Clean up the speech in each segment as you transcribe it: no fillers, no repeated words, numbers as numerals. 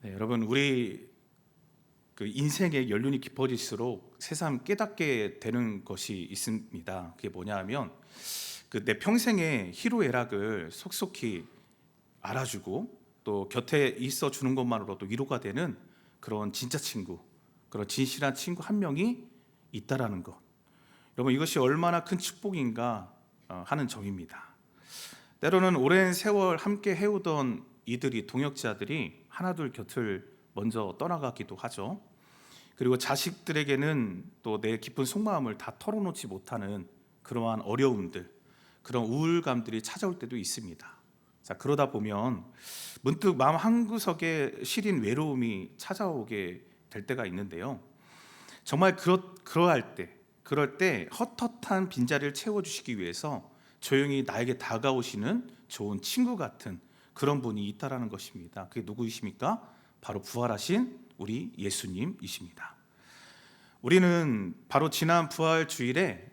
네, 여러분 우리 인생의 연륜이 깊어질수록 새삼 깨닫게 되는 것이 있습니다. 그게 뭐냐 하면 내 평생의 희로애락을 속속히 알아주고 또 곁에 있어 주는 것만으로도 위로가 되는 그런 진짜 친구, 그런 진실한 친구 한 명이 있다라는 것. 여러분 이것이 얼마나 큰 축복인가 하는 점입니다. 때로는 오랜 세월 함께 해오던 이들이 동역자들이 하나둘 곁을 먼저 떠나가기도 하죠. 그리고 자식들에게는 또 내 깊은 속마음을 다 털어놓지 못하는 그러한 어려움들, 그런 우울감들이 찾아올 때도 있습니다. 자, 그러다 보면 문득 마음 한구석에 시린 외로움이 찾아오게 될 때가 있는데요. 정말 그럴 때 헛헛한 빈자리를 채워주시기 위해서 조용히 나에게 다가오시는 좋은 친구 같은 그런 분이 있다라는 것입니다. 그게 누구이십니까? 바로 부활하신 우리 예수님이십니다. 우리는 바로 지난 부활 주일에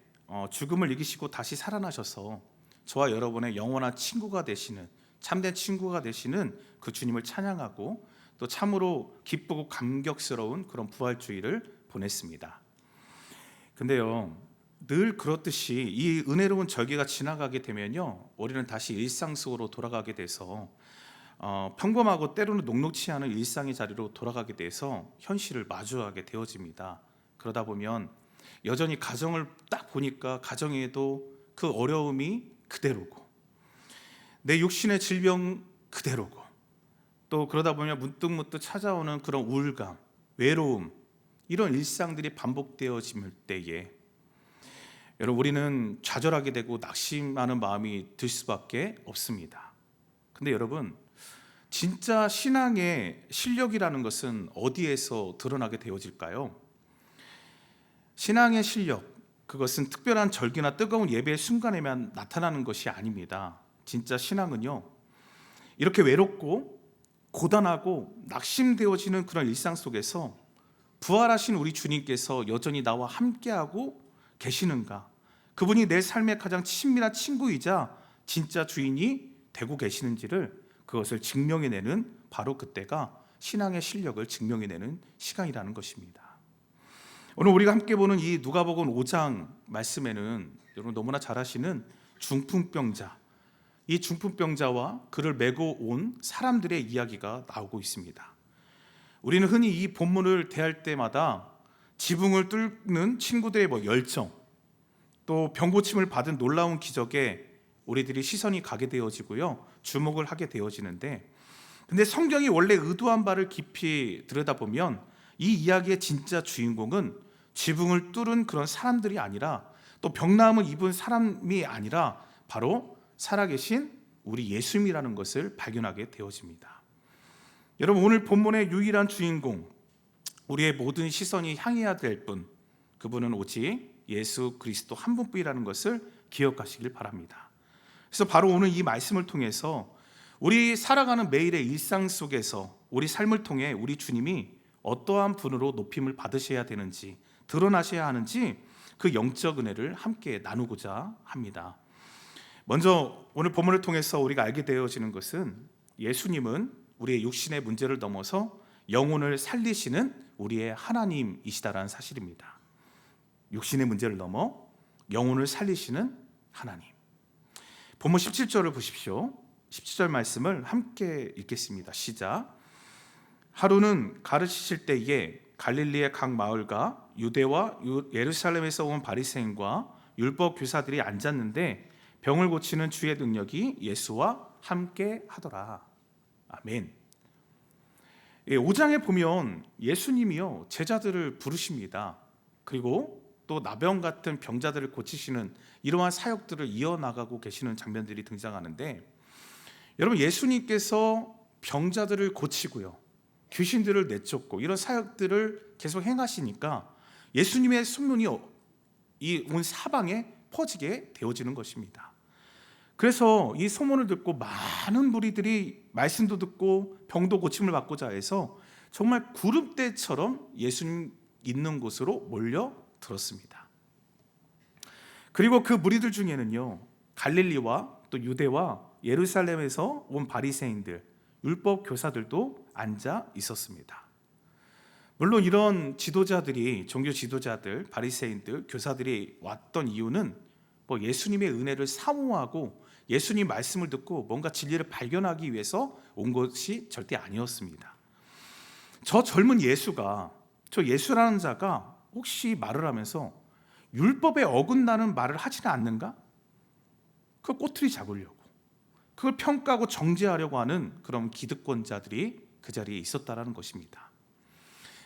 죽음을 이기시고 다시 살아나셔서 저와 여러분의 영원한 친구가 되시는, 참된 친구가 되시는 그 주님을 찬양하고 또 참으로 기쁘고 감격스러운 그런 부활 주일을 보냈습니다. 근데요, 늘 그렇듯이 이 은혜로운 절기가 지나가게 되면요, 우리는 다시 일상 속으로 돌아가게 돼서 평범하고 때로는 녹록치 않은 일상의 자리로 돌아가게 돼서 현실을 마주하게 되어집니다. 그러다 보면 여전히 가정을 딱 보니까 가정에도 그 어려움이 그대로고 내 육신의 질병 그대로고 또 그러다 보면 문득문득 찾아오는 그런 우울감, 외로움, 이런 일상들이 반복되어질 때에 여러분 우리는 좌절하게 되고 낙심하는 마음이 들 수밖에 없습니다. 근데 여러분 진짜 신앙의 실력이라는 것은 어디에서 드러나게 되어질까요? 신앙의 실력, 그것은 특별한 절기나 뜨거운 예배의 순간에만 나타나는 것이 아닙니다. 진짜 신앙은요, 이렇게 외롭고 고단하고 낙심되어지는 그런 일상 속에서 부활하신 우리 주님께서 여전히 나와 함께하고 계시는가, 그분이 내 삶의 가장 친밀한 친구이자 진짜 주인이 되고 계시는지를, 그것을 증명해내는 바로 그때가 신앙의 실력을 증명해내는 시간이라는 것입니다. 오늘 우리가 함께 보는 이 누가복음 5장 말씀에는 여러분 너무나 잘 아시는 중풍병자, 이 중풍병자와 그를 메고 온 사람들의 이야기가 나오고 있습니다. 우리는 흔히 이 본문을 대할 때마다 지붕을 뚫는 친구들의 열정, 또 병고침을 받은 놀라운 기적에 우리들이 시선이 가게 되어지고요, 주목을 하게 되어지는데, 근데 성경이 원래 의도한 바를 깊이 들여다보면 이 이야기의 진짜 주인공은 지붕을 뚫은 그런 사람들이 아니라, 또 병나음을 입은 사람이 아니라 바로 살아계신 우리 예수님이라는 것을 발견하게 되어집니다. 여러분 오늘 본문의 유일한 주인공, 우리의 모든 시선이 향해야 될 분, 그분은 오직 예수 그리스도 한 분뿐이라는 것을 기억하시길 바랍니다. 그래서 바로 오늘 이 말씀을 통해서 우리 살아가는 매일의 일상 속에서 우리 삶을 통해 우리 주님이 어떠한 분으로 높임을 받으셔야 되는지, 드러나셔야 하는지 그 영적 은혜를 함께 나누고자 합니다. 먼저 오늘 본문을 통해서 우리가 알게 되어지는 것은 예수님은 우리의 육신의 문제를 넘어서 영혼을 살리시는 우리의 하나님이시다라는 사실입니다. 육신의 문제를 넘어 영혼을 살리시는 하나님. 본문 17절을 보십시오. 17절 말씀을 함께 읽겠습니다. 시작. 하루는 가르치실 때에 갈릴리의 각 마을과 유대와 예루살렘에서 온 바리새인과 율법 교사들이 앉았는데 병을 고치는 주의 능력이 예수와 함께 하더라. 아멘. 5장에 보면 예수님이요 제자들을 부르십니다. 그리고 또 나병 같은 병자들을 고치시는 이러한 사역들을 이어나가고 계시는 장면들이 등장하는데, 여러분 예수님께서 병자들을 고치고요, 귀신들을 내쫓고 이런 사역들을 계속 행하시니까 예수님의 소문이 이 온 사방에 퍼지게 되어지는 것입니다. 그래서 이 소문을 듣고 많은 무리들이 말씀도 듣고 병도 고침을 받고자 해서 정말 구름대처럼 예수님 있는 곳으로 몰려들었습니다. 그리고 그 무리들 중에는요, 갈릴리와 또 유대와 예루살렘에서 온 바리새인들, 율법 교사들도 앉아 있었습니다. 물론 이런 지도자들이, 종교 지도자들, 바리새인들, 교사들이 왔던 이유는 예수님의 은혜를 사모하고 예수님 말씀을 듣고 뭔가 진리를 발견하기 위해서 온 것이 절대 아니었습니다. 저 젊은 저 예수라는 자가 혹시 말을 하면서 율법에 어긋나는 말을 하지는 않는가? 그걸 꼬투리 잡으려고, 그걸 평가하고 정죄하려고 하는 그런 기득권자들이 그 자리에 있었다라는 것입니다.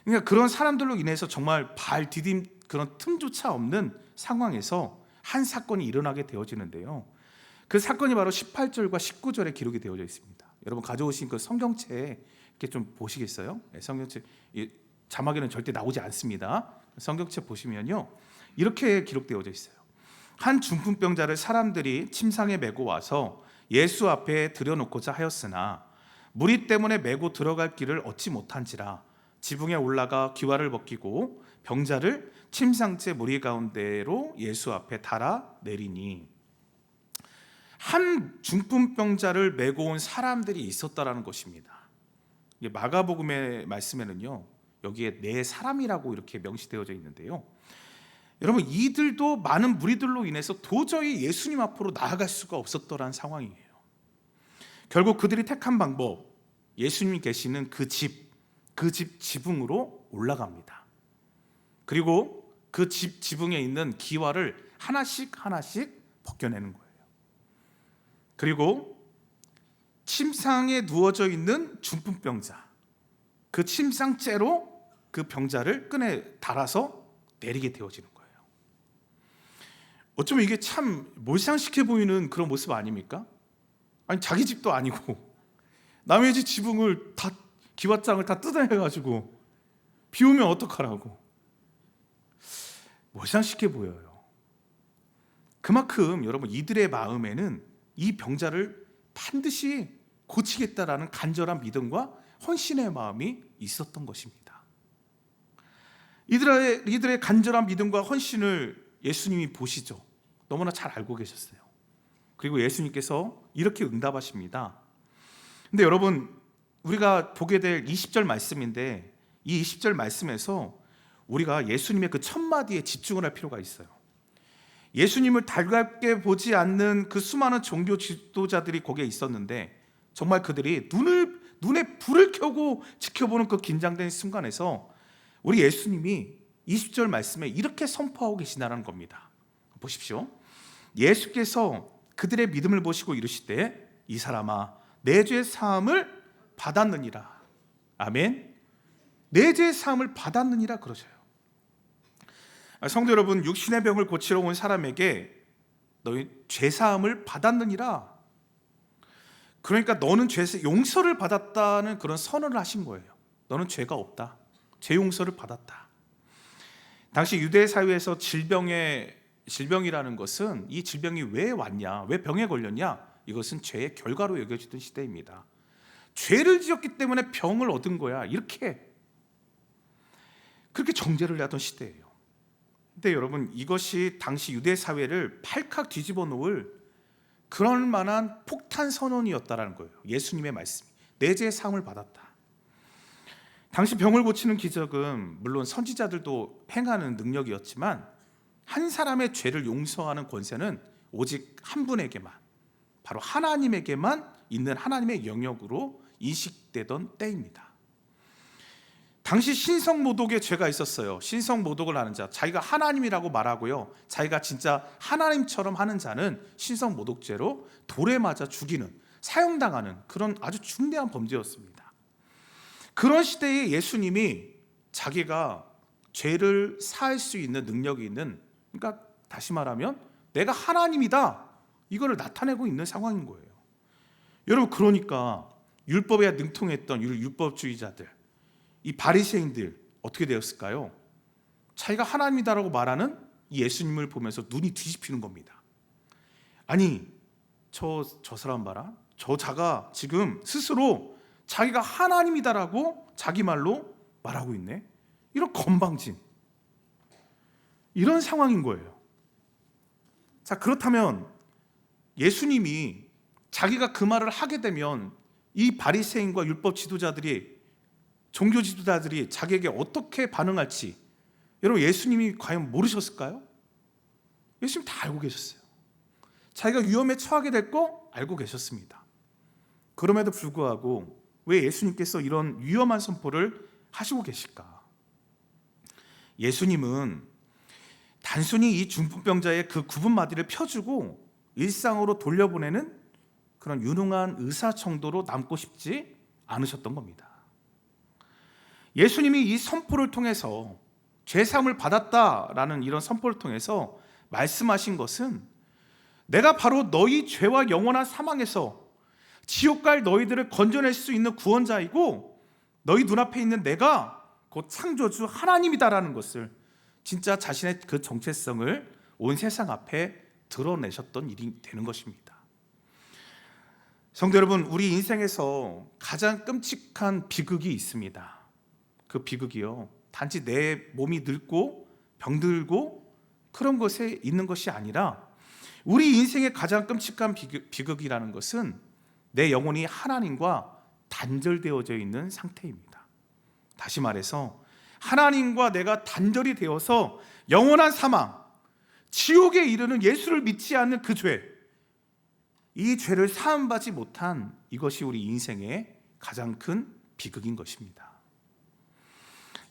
그러니까 그런 사람들로 인해서 정말 발 디딤 그런 틈조차 없는 상황에서 한 사건이 일어나게 되어지는데요. 그 사건이 바로 18절과 19절에 기록이 되어져 있습니다. 여러분 가져오신 그 성경책에 이렇게 좀 보시겠어요? 성경책 자막에는 절대 나오지 않습니다. 성경책 보시면요, 이렇게 기록되어져 있어요. 한 중풍병자를 사람들이 침상에 메고 와서 예수 앞에 들여놓고자 하였으나 무리 때문에 메고 들어갈 길을 얻지 못한지라 지붕에 올라가 기와를 벗기고 병자를 침상째 무리 가운데로 예수 앞에 달아 내리니, 한 중풍병자를 메고 온 사람들이 있었다라는 것입니다. 마가복음의 말씀에는요, 여기에 네 사람이라고 이렇게 명시되어져 있는데요, 여러분 이들도 많은 무리들로 인해서 도저히 예수님 앞으로 나아갈 수가 없었더란 상황이에요. 결국 그들이 택한 방법, 예수님이 계시는 그 집 지붕으로 올라갑니다. 그리고 그 집 지붕에 있는 기와를 하나씩 벗겨내는 거예요. 그리고 침상에 누워져 있는 중풍병자, 그 침상째로 그 병자를 끈에 달아서 내리게 되어지는 거예요. 어쩌면 이게 참 몰상식해 보이는 그런 모습 아닙니까? 아니 자기 집도 아니고 남의 집 지붕을 다, 기와장을 다 뜯어내가지고 비 오면 어떡하라고. 몰상식해 보여요. 그만큼 여러분 이들의 마음에는 이 병자를 반드시 고치겠다라는 간절한 믿음과 헌신의 마음이 있었던 것입니다. 이들의 간절한 믿음과 헌신을 예수님이 보시죠. 너무나 잘 알고 계셨어요. 그리고 예수님께서 이렇게 응답하십니다. 근데 여러분 우리가 보게 될 20절 말씀인데, 이 20절 말씀에서 우리가 예수님의 그 첫 마디에 집중을 할 필요가 있어요. 예수님을 달갑게 보지 않는 그 수많은 종교 지도자들이 거기에 있었는데, 정말 그들이 눈에 불을 켜고 지켜보는 그 긴장된 순간에서 우리 예수님이 20절 말씀에 이렇게 선포하고 계시다는 겁니다. 보십시오. 예수께서 그들의 믿음을 보시고 이르시되 이 사람아 내 죄 사함을 받았느니라. 아멘. 내 죄 사함을 받았느니라 그러셔요. 성도 여러분, 육신의 병을 고치러 온 사람에게 너희 죄 사함을 받았느니라, 그러니까 너는 죄 용서를 받았다는 그런 선언을 하신 거예요. 너는 죄가 없다, 죄 용서를 받았다. 당시 유대 사회에서 질병이라는 것은, 이 질병이 왜 왔냐, 왜 병에 걸렸냐, 이것은 죄의 결과로 여겨지던 시대입니다. 죄를 지었기 때문에 병을 얻은 거야, 그렇게 정죄를 하던 시대예요. 근데 여러분 이것이 당시 유대 사회를 팔칵 뒤집어 놓을 그럴 만한 폭탄 선언이었다라는 거예요. 예수님의 말씀이 내 죄의 사함을 받았다. 당시 병을 고치는 기적은 물론 선지자들도 행하는 능력이었지만 한 사람의 죄를 용서하는 권세는 오직 한 분에게만, 바로 하나님에게만 있는 하나님의 영역으로 인식되던 때입니다. 당시 신성모독의 죄가 있었어요. 신성모독을 하는 자, 자기가 하나님이라고 말하고요, 자기가 진짜 하나님처럼 하는 자는 신성모독죄로 돌에 맞아 죽이는, 사형당하는 그런 아주 중대한 범죄였습니다. 그런 시대에 예수님이 자기가 죄를 사할 수 있는 능력이 있는, 그러니까 다시 말하면 내가 하나님이다, 이거를 나타내고 있는 상황인 거예요. 여러분 그러니까 율법에 능통했던 율법주의자들, 이 바리새인들 어떻게 되었을까요? 자기가 하나님이다라고 말하는 이 예수님을 보면서 눈이 뒤집히는 겁니다. 아니 저 사람 봐라, 저 자가 지금 스스로 자기가 하나님이다라고 자기 말로 말하고 있네. 이런 건방진, 이런 상황인 거예요. 자, 그렇다면 예수님이 자기가 그 말을 하게 되면 이 바리새인과 율법 지도자들이 종교 지도자들이 자기에게 어떻게 반응할지 여러분 예수님이 과연 모르셨을까요? 예수님 다 알고 계셨어요. 자기가 위험에 처하게 될 거 알고 계셨습니다. 그럼에도 불구하고 왜 예수님께서 이런 위험한 선포를 하시고 계실까? 예수님은 단순히 이 중풍병자의 그 굽은 마디를 펴주고 일상으로 돌려보내는 그런 유능한 의사 정도로 남고 싶지 않으셨던 겁니다. 예수님이 이 선포를 통해서 죄사함을 받았다라는 이런 선포를 통해서 말씀하신 것은 내가 바로 너희 죄와 영원한 사망에서 지옥 갈 너희들을 건져낼 수 있는 구원자이고 너희 눈앞에 있는 내가 곧 창조주 하나님이다라는 것을 진짜 자신의 그 정체성을 온 세상 앞에 드러내셨던 일이 되는 것입니다. 성도 여러분, 우리 인생에서 가장 끔찍한 비극이 있습니다. 그 비극이요, 단지 내 몸이 늙고 병들고 그런 것에 있는 것이 아니라 우리 인생의 가장 끔찍한 비극이라는 것은 내 영혼이 하나님과 단절되어져 있는 상태입니다. 다시 말해서 하나님과 내가 단절이 되어서 영원한 사망, 지옥에 이르는 예수를 믿지 않는 그 죄, 이 죄를 사함받지 못한 이것이 우리 인생의 가장 큰 비극인 것입니다.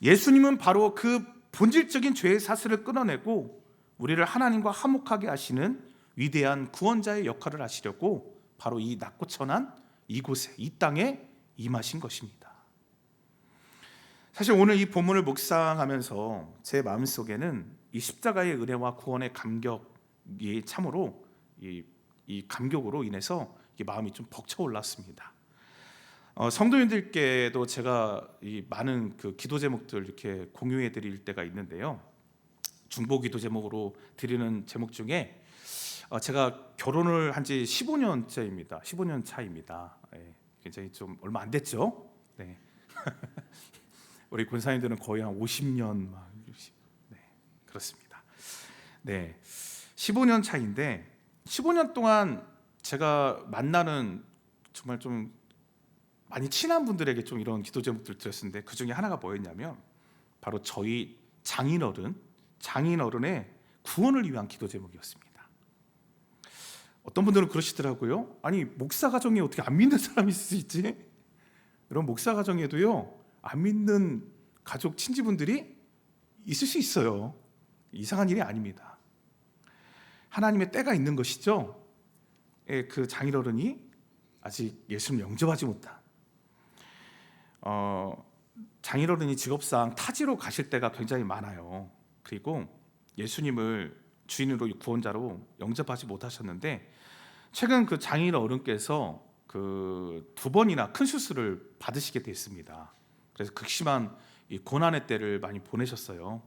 예수님은 바로 그 본질적인 죄의 사슬을 끊어내고 우리를 하나님과 화목하게 하시는 위대한 구원자의 역할을 하시려고 바로 이 낮고 천한 이곳에, 이 땅에 임하신 것입니다. 사실 오늘 이 본문을 묵상하면서 제 마음속에는 이 십자가의 은혜와 구원의 감격이 참으로 이 감격으로 인해서 마음이 좀 벅차 올랐습니다. 성도님들께도 제가 이 많은 그 기도 제목들 이렇게 공유해 드릴 때가 있는데요. 중보 기도 제목으로 드리는 제목 중에 제가 결혼을 한 지 15년째입니다. 15년 차입니다. 굉장히 좀 얼마 안 됐죠? 네. 우리 군사님들은 거의 한 50년 네, 그렇습니다. 네, 15년 차인데 15년 동안 제가 만나는 정말 좀 많이 친한 분들에게 좀 이런 기도 제목들 드렸었는데 그 중에 하나가 뭐였냐면 바로 저희 장인어른의 구원을 위한 기도 제목이었습니다. 어떤 분들은 그러시더라고요. 아니 목사 가정에 어떻게 안 믿는 사람이 있을 수 있지? 이런 목사 가정에도요 안 믿는 가족 친지분들이 있을 수 있어요. 이상한 일이 아닙니다. 하나님의 때가 있는 것이죠. 그 장인어른이 아직 예수를 영접하지 못한 장인어른이 직업상 타지로 가실 때가 굉장히 많아요. 그리고 예수님을 주인으로 구원자로 영접하지 못하셨는데 최근 그 장인어른께서 그 2번이나 큰 수술을 받으시게 됐습니다. 그래서 극심한 이 고난의 때를 많이 보내셨어요.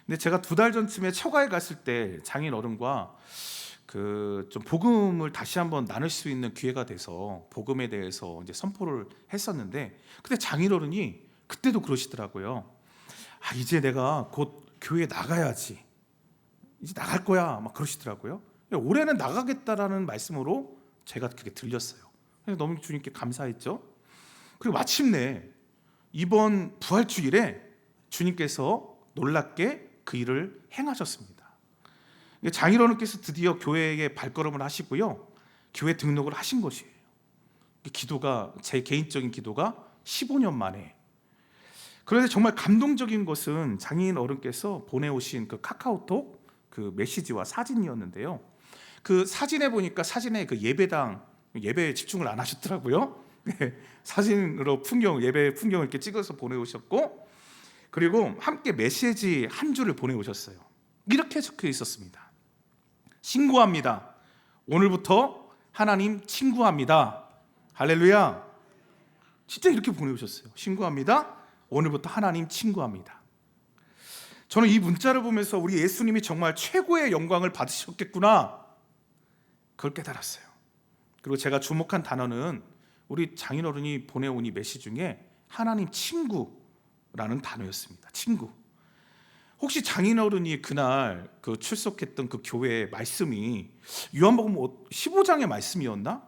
근데 제가 2달 전쯤에 처가에 갔을 때 장인어른과 그 좀 복음을 다시 한번 나눌 수 있는 기회가 돼서 복음에 대해서 이제 선포를 했었는데 그때 장인어른이 그때도 그러시더라고요. 이제 내가 곧 교회 나가야지. 이제 나갈 거야. 막 그러시더라고요. 올해는 나가겠다라는 말씀으로 제가 그렇게 들렸어요. 그래서 너무 주님께 감사했죠. 그리고 마침내 이번 부활주일에 주님께서 놀랍게 그 일을 행하셨습니다. 장인어른께서 드디어 교회에 발걸음을 하시고요, 교회 등록을 하신 것이에요. 기도가, 제 개인적인 기도가 15년 만에. 그런데 정말 감동적인 것은 장인어른께서 보내오신 그 카카오톡 그 메시지와 사진이었는데요. 그 사진에 보니까 사진에 그 예배에 집중을 안 하셨더라고요. 사진으로 예배 풍경을 이렇게 찍어서 보내오셨고, 그리고 함께 메시지 한 줄을 보내오셨어요. 이렇게 적혀 있었습니다. 신고합니다. 오늘부터 하나님 친구합니다. 할렐루야. 진짜 이렇게 보내오셨어요. 신고합니다. 오늘부터 하나님 친구합니다. 저는 이 문자를 보면서 우리 예수님이 정말 최고의 영광을 받으셨겠구나, 그걸 깨달았어요. 그리고 제가 주목한 단어는 우리 장인어른이 보내온 이 메시지 중에 하나님 친구라는 단어였습니다. 친구. 혹시 장인어른이 그날 그 출석했던 그 교회 말씀이 요한복음 15장의 말씀이었나?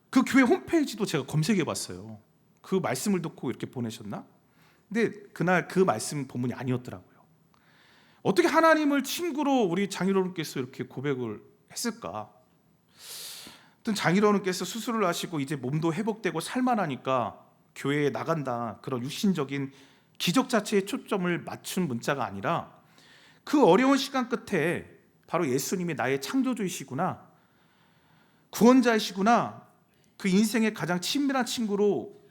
그 교회 홈페이지도 제가 검색해 봤어요. 그 말씀을 듣고 이렇게 보내셨나? 근데 그날 그 말씀 본문이 아니었더라고요. 어떻게 하나님을 친구로 우리 장인어른께서 이렇게 고백을 했을까? 하여튼 장인어른께서 수술을 하시고 이제 몸도 회복되고 살만하니까 교회에 나간다, 그런 육신적인 기적 자체에 초점을 맞춘 문자가 아니라 그 어려운 시간 끝에 바로 예수님이 나의 창조주이시구나, 구원자이시구나, 그 인생의 가장 친밀한 친구로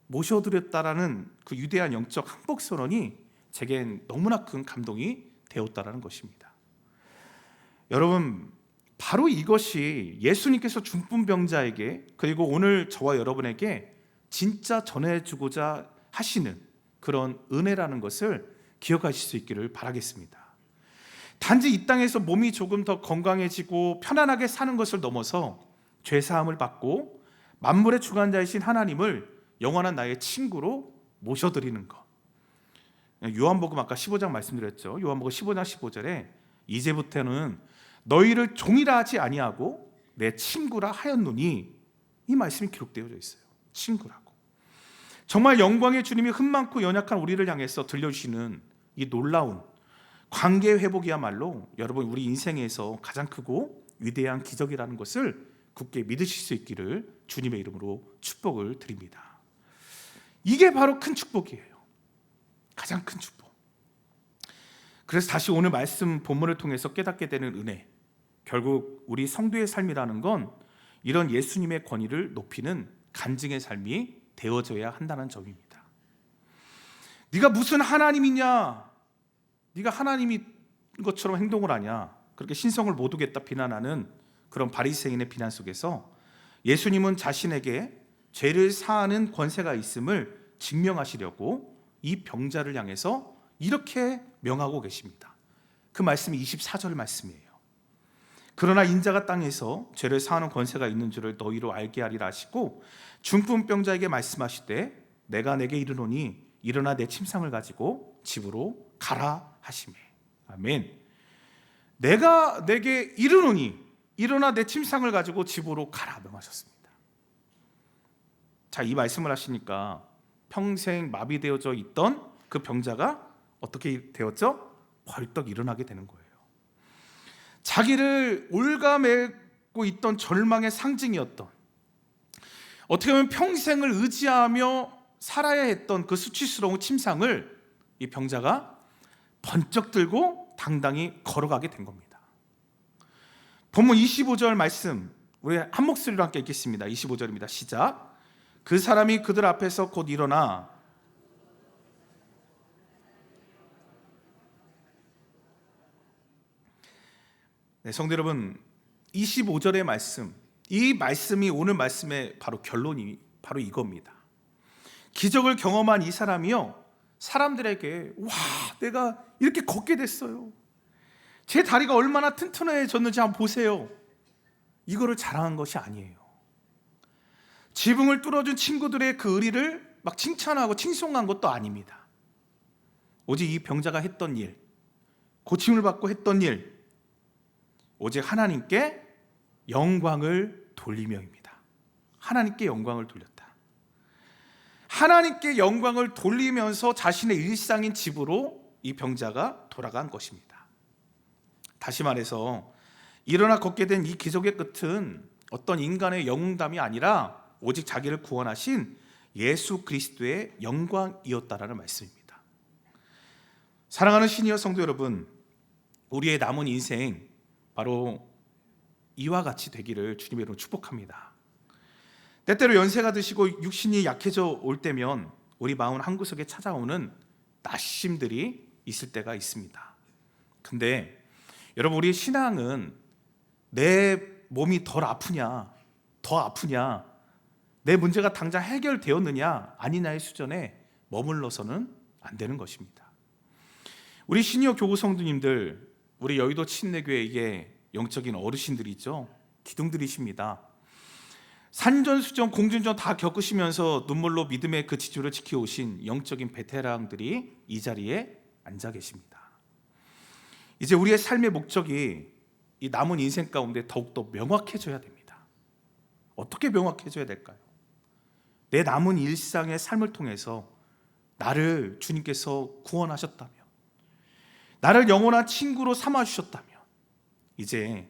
모셔드렸다라는 그 위대한 영적 항복선언이 제겐 너무나 큰 감동이 되었다라는 것입니다. 여러분, 바로 이것이 예수님께서 중풍병자에게, 그리고 오늘 저와 여러분에게 진짜 전해주고자 하시는 그런 은혜라는 것을 기억하실 수 있기를 바라겠습니다. 단지 이 땅에서 몸이 조금 더 건강해지고 편안하게 사는 것을 넘어서 죄사함을 받고 만물의 주관자이신 하나님을 영원한 나의 친구로 모셔드리는 것. 요한복음 아까 15장 말씀드렸죠. 요한복음 15장 15절에 이제부터는 너희를 종이라 하지 아니하고 내 친구라 하였노니, 이 말씀이 기록되어 있어요. 친구라고. 정말 영광의 주님이 흠 많고 연약한 우리를 향해서 들려주시는 이 놀라운 관계 회복이야말로 여러분 우리 인생에서 가장 크고 위대한 기적이라는 것을 굳게 믿으실 수 있기를 주님의 이름으로 축복을 드립니다. 이게 바로 큰 축복이에요. 가장 큰 축복. 그래서 다시 오늘 말씀 본문을 통해서 깨닫게 되는 은혜, 결국 우리 성도의 삶이라는 건 이런 예수님의 권위를 높이는 간증의 삶이 되어져야 한다는 점입니다. 네가 무슨 하나님이냐, 네가 하나님인 것처럼 행동을 하냐, 그렇게 신성을 못 오겠다 비난하는 그런 바리새인의 비난 속에서 예수님은 자신에게 죄를 사하는 권세가 있음을 증명하시려고 이 병자를 향해서 이렇게 명하고 계십니다. 그 말씀이 24절 말씀이에요. 그러나 인자가 땅에서 죄를 사하는 권세가 있는 줄을 너희로 알게 하리라 하시고 중풍병자에게 말씀하시되 내가 내게 이르노니 일어나 내 침상을 가지고 집으로 가라 하시매. 아멘. 내가 내게 이르노니 일어나 내 침상을 가지고 집으로 가라 명하셨습니다. 자, 이 말씀을 하시니까 평생 마비되어져 있던 그 병자가 어떻게 되었죠? 벌떡 일어나게 되는 거예요. 자기를 올가매고 있던 절망의 상징이었던, 어떻게 보면 평생을 의지하며 살아야 했던 그 수치스러운 침상을 이 병자가 번쩍 들고 당당히 걸어가게 된 겁니다. 본문 25절 말씀 우리 한 목소리로 함께 읽겠습니다. 25절입니다. 시작. 그 사람이 그들 앞에서 곧 일어나 네, 성도 여러분, 25절의 말씀, 이 말씀이 오늘 말씀의 바로 결론이 바로 이겁니다. 기적을 경험한 이 사람이요, 사람들에게 와, 내가 이렇게 걷게 됐어요, 제 다리가 얼마나 튼튼해졌는지 한번 보세요, 이거를 자랑한 것이 아니에요. 지붕을 뚫어준 친구들의 그 의리를 막 칭찬하고 칭송한 것도 아닙니다. 오직 이 병자가 했던 일, 고침을 받고 했던 일, 오직 하나님께 영광을 돌리며입니다. 하나님께 영광을 돌렸다. 하나님께 영광을 돌리면서 자신의 일상인 집으로 이 병자가 돌아간 것입니다. 다시 말해서 일어나 걷게 된 이 기적의 끝은 어떤 인간의 영웅담이 아니라 오직 자기를 구원하신 예수 그리스도의 영광이었다라는 말씀입니다. 사랑하는 시니어 성도 여러분, 우리의 남은 인생 바로 이와 같이 되기를 주님의 이름으로 축복합니다. 때때로 연세가 드시고 육신이 약해져 올 때면 우리 마음 한구석에 찾아오는 낙심들이 있을 때가 있습니다. 근데 여러분, 우리의 신앙은 내 몸이 덜 아프냐, 더 아프냐, 내 문제가 당장 해결되었느냐 아니냐의 수준에 머물러서는 안 되는 것입니다. 우리 시니어 교구 성도님들, 우리 여의도 친내교회의 영적인 어르신들이죠, 기둥들이십니다. 산전수전 공전전 다 겪으시면서 눈물로 믿음의 그 지주를 지켜오신 영적인 베테랑들이 이 자리에 앉아 계십니다. 이제 우리의 삶의 목적이 이 남은 인생 가운데 더욱더 명확해져야 됩니다. 어떻게 명확해져야 될까요? 내 남은 일상의 삶을 통해서 나를 주님께서 구원하셨다면, 나를 영원한 친구로 삼아주셨다면, 이제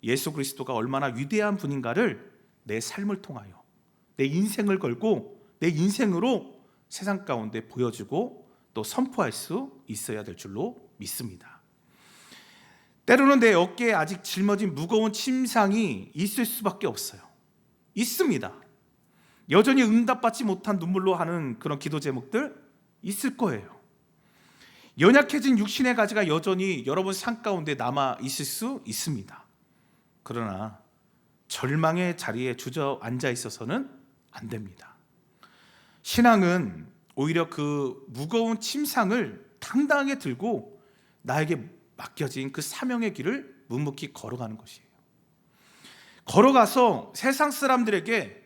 예수 그리스도가 얼마나 위대한 분인가를 내 삶을 통하여, 내 인생을 걸고 내 인생으로 세상 가운데 보여주고 또 선포할 수 있어야 될 줄로 믿습니다. 때로는 내 어깨에 아직 짊어진 무거운 침상이 있을 수밖에 없어요. 있습니다. 여전히 응답받지 못한 눈물로 하는 그런 기도 제목들 있을 거예요. 연약해진 육신의 가지가 여전히 여러분 삶 가운데 남아 있을 수 있습니다. 그러나 절망의 자리에 주저앉아 있어서는 안 됩니다. 신앙은 오히려 그 무거운 침상을 당당하게 들고 나에게 맡겨진 그 사명의 길을 묵묵히 걸어가는 것이에요. 걸어가서 세상 사람들에게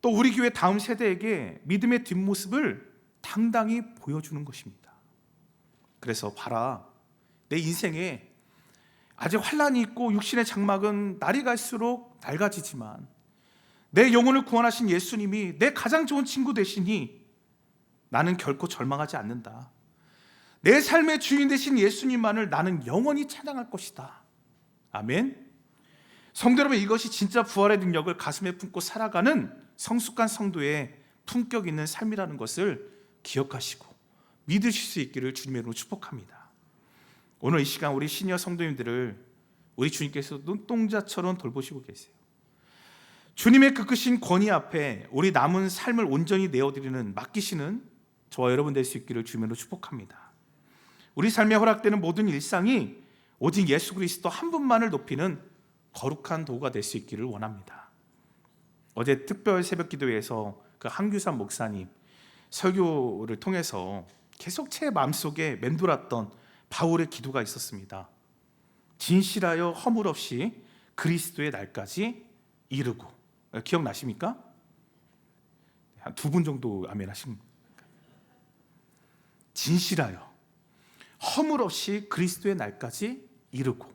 또 우리 교회 다음 세대에게 믿음의 뒷모습을 당당히 보여주는 것입니다. 그래서 봐라, 내 인생에 아직 환난이 있고 육신의 장막은 날이 갈수록 낡아지지만 내 영혼을 구원하신 예수님이 내 가장 좋은 친구 되시니 나는 결코 절망하지 않는다. 내 삶의 주인 되신 예수님만을 나는 영원히 찬양할 것이다. 아멘. 성도 여러분, 이것이 진짜 부활의 능력을 가슴에 품고 살아가는 성숙한 성도의 품격 있는 삶이라는 것을 기억하시고 믿으실 수 있기를 주님의 이름으로 축복합니다. 오늘 이 시간 우리 시니어 성도님들을 우리 주님께서 눈동자처럼 돌보시고 계세요. 주님의 그 크신 권위 앞에 우리 남은 삶을 온전히 내어드리는, 맡기시는 저와 여러분 될 수 있기를 주님의 이름으로 축복합니다. 우리 삶에 허락되는 모든 일상이 오직 예수 그리스도 한 분만을 높이는 거룩한 도구가 될 수 있기를 원합니다. 어제 특별 새벽 기도회에서 그 한규삼 목사님 설교를 통해서 계속 제 마음속에 맴돌았던 바울의 기도가 있었습니다. 진실하여 허물 없이 그리스도의 날까지 이르고. 기억나십니까? 한 2분 정도 아멘 하십니까? 진실하여 허물 없이 그리스도의 날까지 이르고.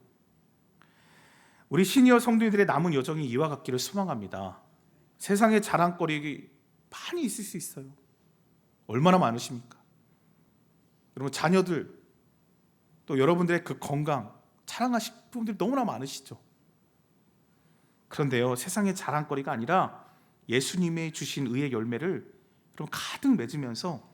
우리 시니어 성도님들의 남은 여정이 이와 같기를 소망합니다. 세상에 자랑거리 많이 있을 수 있어요. 얼마나 많으십니까? 여러분 자녀들, 또 여러분들의 그 건강 자랑하실 분들이 너무나 많으시죠. 그런데요, 세상의 자랑거리가 아니라 예수님의 주신 의의 열매를 여러분 가득 맺으면서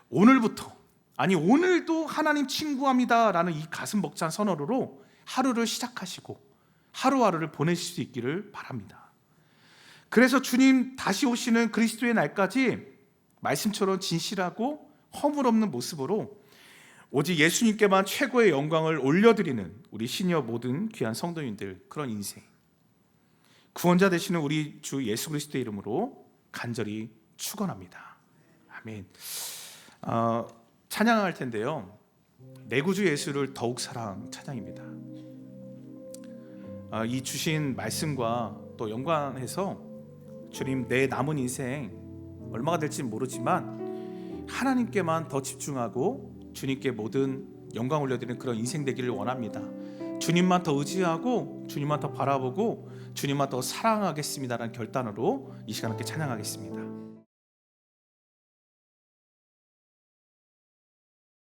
오늘부터, 아니 오늘도 하나님 친구합니다 라는 이 가슴 벅찬 선언으로 하루를 시작하시고 하루하루를 보내실 수 있기를 바랍니다. 그래서 주님 다시 오시는 그리스도의 날까지 말씀처럼 진실하고 허물 없는 모습으로 오직 예수님께만 최고의 영광을 올려드리는 우리 시니어 모든 귀한 성도님들, 그런 인생, 구원자 되시는 우리 주 예수 그리스도의 이름으로 간절히 축원합니다. 아멘. 찬양할 텐데요, 내 구주 예수를 더욱 사랑 찬양입니다. 이 주신 말씀과 또 연관해서 주님, 내 남은 인생 얼마가 될지 모르지만 하나님께만 더 집중하고 주님께 모든 영광 올려드리는 그런 인생 되기를 원합니다. 주님만 더 의지하고 주님만 더 바라보고 주님만 더 사랑하겠습니다라는 결단으로 이 시간 함께 찬양하겠습니다.